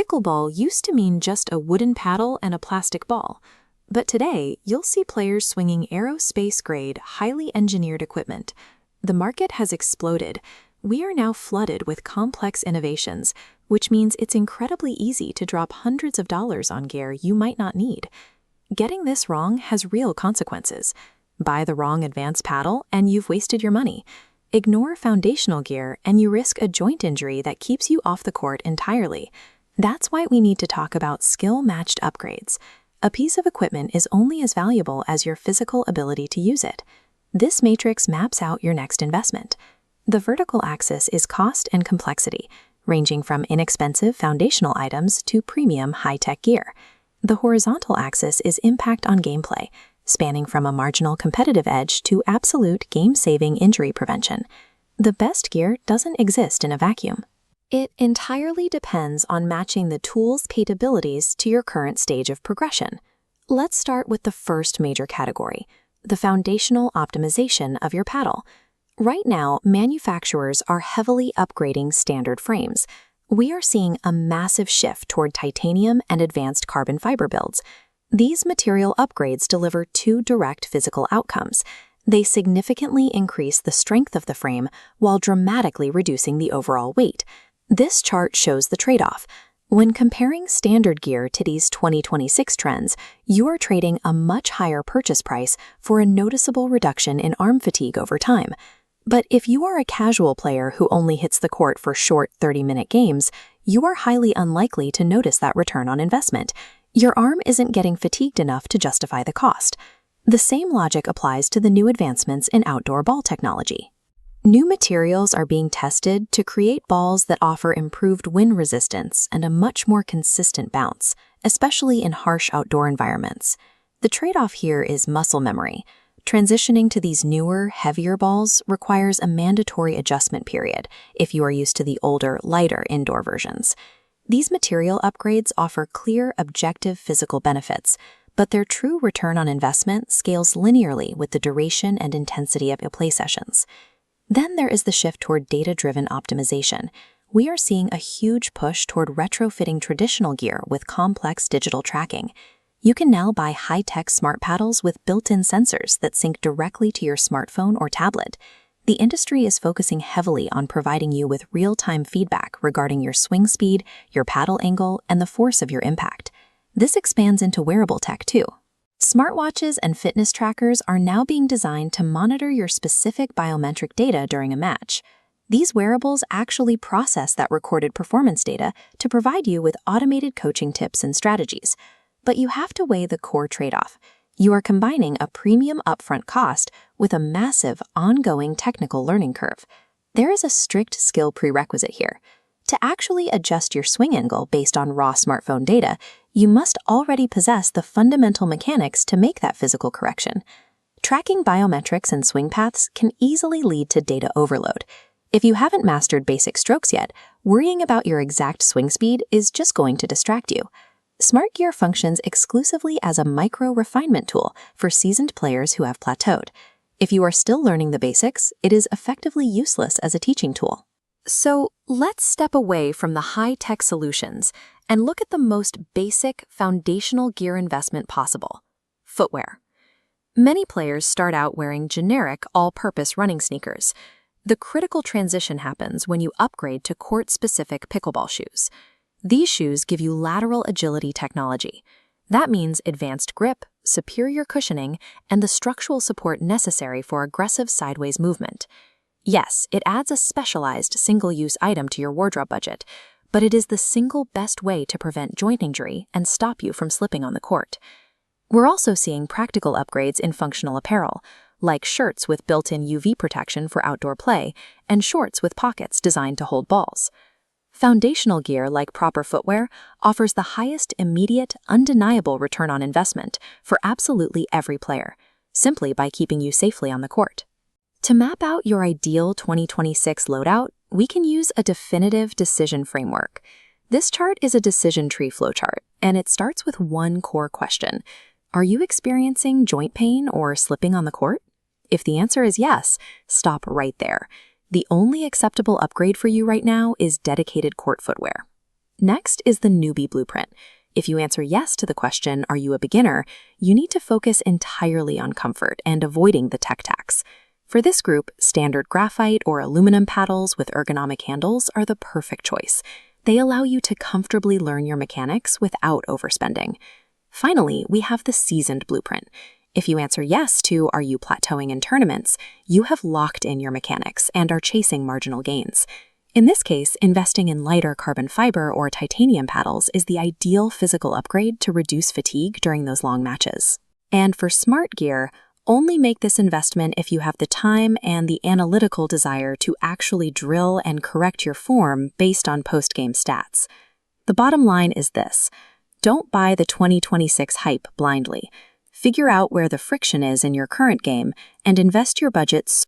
Pickleball used to mean just a wooden paddle and a plastic ball, but today you'll see players swinging aerospace-grade, highly engineered equipment. The market has exploded. We are now flooded with complex innovations, which means it's incredibly easy to drop hundreds of dollars on gear you might not need. Getting this wrong has real consequences. Buy the wrong advanced paddle and you've wasted your money. Ignore foundational gear and you risk a joint injury that keeps you off the court entirely. That's why we need to talk about skill-matched upgrades. A piece of equipment is only as valuable as your physical ability to use it. This matrix maps out your next investment. The vertical axis is cost and complexity, ranging from inexpensive foundational items to premium high-tech gear. The horizontal axis is impact on gameplay, spanning from a marginal competitive edge to absolute game-saving injury prevention. The best gear doesn't exist in a vacuum. It entirely depends on matching the tool's capabilities to your current stage of progression. Let's start with the first major category, the foundational optimization of your paddle. Right now, manufacturers are heavily upgrading standard frames. We are seeing a massive shift toward titanium and advanced carbon fiber builds. These material upgrades deliver two direct physical outcomes. They significantly increase the strength of the frame while dramatically reducing the overall weight. This chart shows the trade-off. When comparing standard gear to these 2026 trends, you are trading a much higher purchase price for a noticeable reduction in arm fatigue over time. But if you are a casual player who only hits the court for short 30-minute games, you are highly unlikely to notice that return on investment. Your arm isn't getting fatigued enough to justify the cost. The same logic applies to the new advancements in outdoor ball technology. New materials are being tested to create balls that offer improved wind resistance and a much more consistent bounce, especially in harsh outdoor environments. The trade-off here is muscle memory. Transitioning to these newer, heavier balls requires a mandatory adjustment period if you are used to the older, lighter indoor versions. These material upgrades offer clear, objective physical benefits, but their true return on investment scales linearly with the duration and intensity of your play sessions. Then there is the shift toward data-driven optimization. We are seeing a huge push toward retrofitting traditional gear with complex digital tracking. You can now buy high-tech smart paddles with built-in sensors that sync directly to your smartphone or tablet. The industry is focusing heavily on providing you with real-time feedback regarding your swing speed, your paddle angle, and the force of your impact. This expands into wearable tech too. Smartwatches and fitness trackers are now being designed to monitor your specific biometric data during a match. These wearables actually process that recorded performance data to provide you with automated coaching tips and strategies. But you have to weigh the core trade-off. You are combining a premium upfront cost with a massive, ongoing technical learning curve. There is a strict skill prerequisite here. To actually adjust your swing angle based on raw smartphone data, you must already possess the fundamental mechanics to make that physical correction. Tracking biometrics and swing paths can easily lead to data overload. If you haven't mastered basic strokes yet, worrying about your exact swing speed is just going to distract you. Smart Gear functions exclusively as a micro-refinement tool for seasoned players who have plateaued. If you are still learning the basics, it is effectively useless as a teaching tool. So let's step away from the high-tech solutions and look at the most basic foundational gear investment possible: footwear. Many players start out wearing generic all-purpose running sneakers. The critical transition happens when you upgrade to court-specific pickleball shoes. These shoes give you lateral agility technology. That means advanced grip, superior cushioning, and the structural support necessary for aggressive sideways movement. Yes, it adds a specialized single-use item to your wardrobe budget, but it is the single best way to prevent joint injury and stop you from slipping on the court. We're also seeing practical upgrades in functional apparel, like shirts with built-in UV protection for outdoor play and shorts with pockets designed to hold balls. Foundational gear like proper footwear offers the highest immediate, undeniable return on investment for absolutely every player, simply by keeping you safely on the court. To map out your ideal 2026 loadout, we can use a definitive decision framework. This chart is a decision tree flowchart, and it starts with one core question. Are you experiencing joint pain or slipping on the court? If the answer is yes, stop right there. The only acceptable upgrade for you right now is dedicated court footwear. Next is the newbie blueprint. If you answer yes to the question, "Are you a beginner?" you need to focus entirely on comfort and avoiding the tech tax. For this group, standard graphite or aluminum paddles with ergonomic handles are the perfect choice. They allow you to comfortably learn your mechanics without overspending. Finally, we have the seasoned blueprint. If you answer yes to "Are you plateauing in tournaments?" you have locked in your mechanics and are chasing marginal gains. In this case, investing in lighter carbon fiber or titanium paddles is the ideal physical upgrade to reduce fatigue during those long matches. And for smart gear, only make this investment if you have the time and the analytical desire to actually drill and correct your form based on post-game stats. The bottom line is this: don't buy the 2026 hype blindly. Figure out where the friction is in your current game and invest your budgets